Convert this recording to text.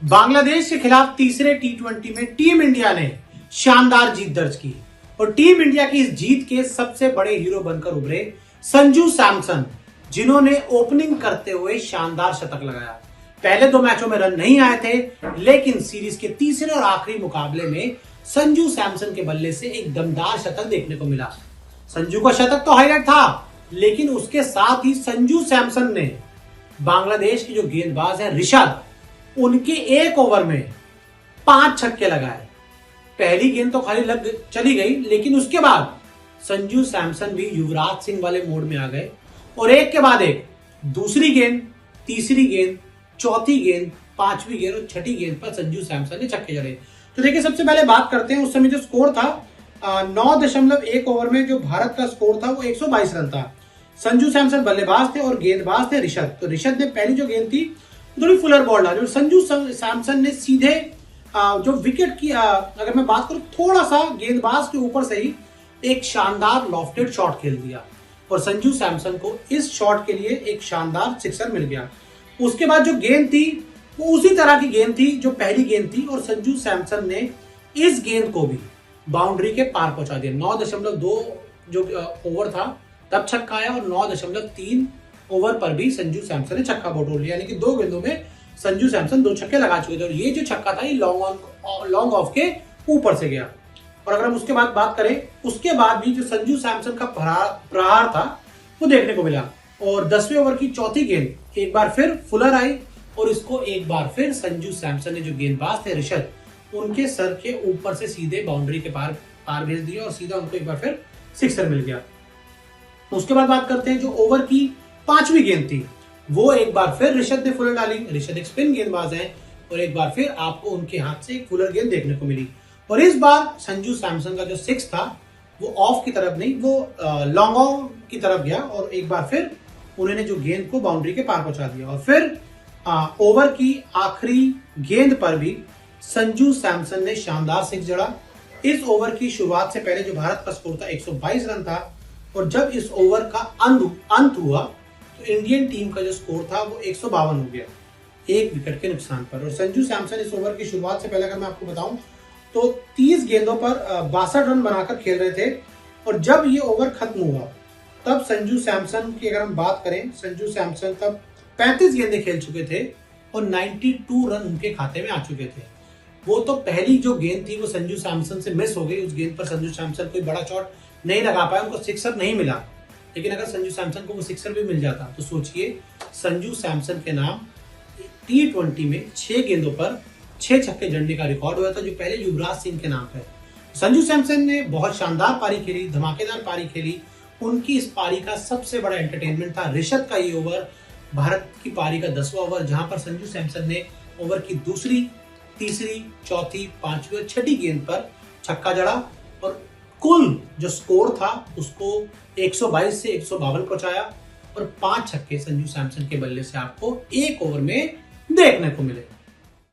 बांग्लादेश के खिलाफ तीसरे टी20 में टीम इंडिया ने शानदार जीत दर्ज की और टीम इंडिया की इस जीत के सबसे बड़े हीरो बनकर उभरे संजू सैमसन, जिन्होंने ओपनिंग करते हुए शानदार शतक लगाया। पहले 2 मैचों में रन नहीं आए थे, लेकिन सीरीज के तीसरे और आखिरी मुकाबले में संजू सैमसन के बल्ले से एक दमदार शतक देखने को मिला। संजू का शतक तो हाईलाइट था, लेकिन उसके साथ ही संजू सैमसन ने बांग्लादेश की जो गेंदबाज है रिशद, उनके एक ओवर में 5 छक्के लगाए। पहली गेंद तो खाली लग चली गई, लेकिन उसके बाद संजू सैमसन भी युवराज सिंह वाले मोड में आ गए और एक के बाद एक दूसरी गेंद, तीसरी गेंद, चौथी गेंद, 5वीं गेंद और 6ठी गेंद पर संजू सैमसन ने छक्के जड़े। तो देखिए, सबसे पहले बात करते हैं उस समय जो स्कोर था 9.1 ओवर में जो भारत का स्कोर था वो 122 रन था। संजू सैमसन बल्लेबाज थे और गेंदबाज थे रिशद। तो रिशद ने पहली जो गेंद थी थोड़ी फुलर बॉल डाली और संजू सैमसन ने सीधे जो विकेट की अगर मैं बात करूं थोड़ा सा गेंदबाज के ऊपर से ही एक शानदार लॉफ्टेड शॉट खेल दिया और संजू सैमसन को इस शॉट के लिए एक शानदार सिक्सर मिल गया। उसके बाद जो गेंद थी वो उसी तरह की गेंद थी जो पहली गेंद थी और संजू सैमसन ने इस गेंद को भी बाउंड्री के पार पहुंचा दिया। 9.2 जो ओवर था तब छक्का आया और 9.3 ओवर पर भी संजू सैमसन ने छक्का बटोर लिया, यानी कि 2 गेंदों में संजू सैमसन 2 छक्के लगा चुके थे और ये जो छक्का था ये लॉन्ग ऑफ के ऊपर से गया। और अगर हम उसके बाद बात करें, उसके बाद भी जो संजू सैमसन का प्रहार था वो देखने को मिला और 10वें ओवर की चौथी गेंद एक बार फिर फुलर आई और इसको एक बार फिर संजू सैमसन ने जो गेंदबाज थे रिशद, उनके सर के ऊपर से सीधे बाउंड्री के पार भेज दिया और सीधा उनको एक बार फिर सिक्सर मिल गया। उसके बाद बात करते हैं जो ओवर की 5वीं गेंद थी वो एक बार फिर रिशद ने फुलर डाली। रिशद एक स्पिन गेंदबाज हैं और एक बार फिर आपको उनके हाथ से एक फुलर गेंद देखने को मिली और इस बार संजू सैमसन का जो 6 था वो ऑफ की तरफ नहीं, वो लॉन्ग ऑन की तरफ गया और एक बार फिर उन्होंने जो गेंद को बाउंड्री के पार पहुंचा दिया। और फिर ओवर की आखिरी गेंद पर भी संजू सैमसन ने शानदार 6 जड़ा। इस ओवर की शुरुआत से पहले जो भारत का स्कोर था 122 रन था और जब इस ओवर का अंत हुआ तो इंडियन टीम का जो स्कोर था वो 152 हो गया, 1 विकेट के नुकसान पर। और संजू सैमसन इस ओवर की शुरुआत से पहले अगर मैं आपको बताऊं तो 30 गेंदों पर 62 रन बनाकर खेल रहे थे और जब ये ओवर खत्म हुआ तब संजू सैमसन की अगर हम बात करें, संजू सैमसन तब 35 गेंदें खेल चुके थे और 92 रन उनके खाते में आ चुके थे। वो तो पहली जो गेंद थी वो संजू सैमसन से मिस हो गई, उस गेंद पर संजू सैमसन कोई बड़ा शॉट नहीं लगा पाया, उनको सिक्सर नहीं मिला। लेकिन अगर संजू सैमसन को वो सिक्सर भी मिल जाता तो सोचिए संजू सैमसन के नाम टी20 में 6 गेंदों पर 6 छक्के जड़ने का रिकॉर्ड हुआ था, जो पहले युवराज सिंह के नाम पे। संजू सैमसन ने बहुत शानदार पारी खेली, धमाकेदार पारी खेली। उनकी इस पारी का सबसे बड़ा एंटरटेनमेंट था रिशद का ये ओवर, भारत की पारी का 10वां ओवर, जहां पर संजू सैमसन ने ओवर की दूसरी, तीसरी, चौथी, 5वीं और 6ठी गेंद पर छक्का जड़ा और कुल जो स्कोर था उसको 122 से 152 पहुंचाया और 5 छक्के संजू सैमसन के बल्ले से आपको एक ओवर में देखने को मिले।